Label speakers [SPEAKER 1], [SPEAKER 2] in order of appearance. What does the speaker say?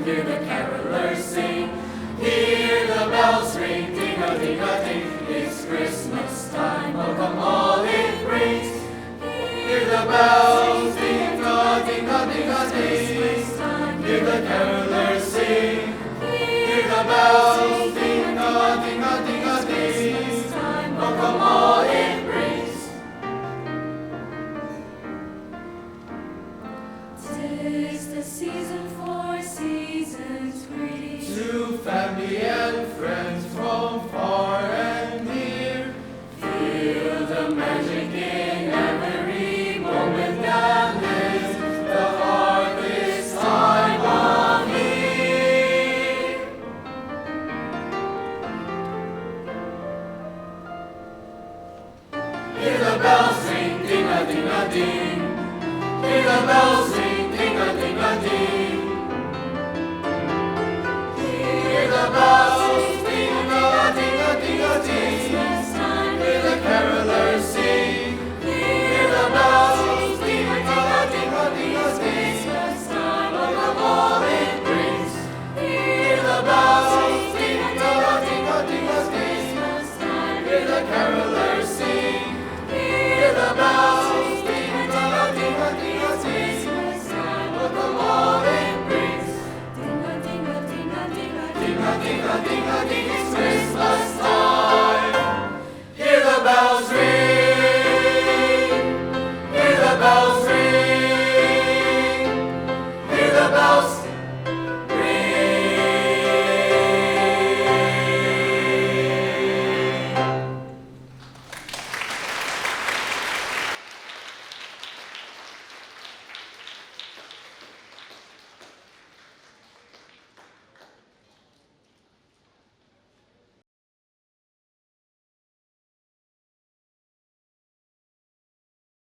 [SPEAKER 1] hear the carolers sing. Hear the bells ring, ding-a-ding-a-ding. It's Christmas time, welcome all it brings. Hear the bells, ding-a-ding-a-ding-a-ding. Hear the carolers sing. Hear the bells, ding-a-ding-a-ding-a-ding. Welcome all it brings.
[SPEAKER 2] Tis the season for season's greetings.
[SPEAKER 1] To family and friends from far and near. Feel the magic in every moment that lives. The harvest time of year. Hear the bells ring, ding-a-ding-a-ding. Hear the bells ring, ding-a-ding-a-ding. Hear the bells, ding-a-ding-a-ding-a-ding. Hear the carolers sing. Hear the bells, ding-a-ding-a-ding-a-ding. Welcome all it brings. Hear the bells, ding-a-ding-a-ding-a-ding. Hear the carolers sing. Hear the bells, ding-a-ding-a-ding-a-ding. Welcome all it brings. Ding-a-ding-a-ding-a-ding, it's Christmas time. Hear the bells ring.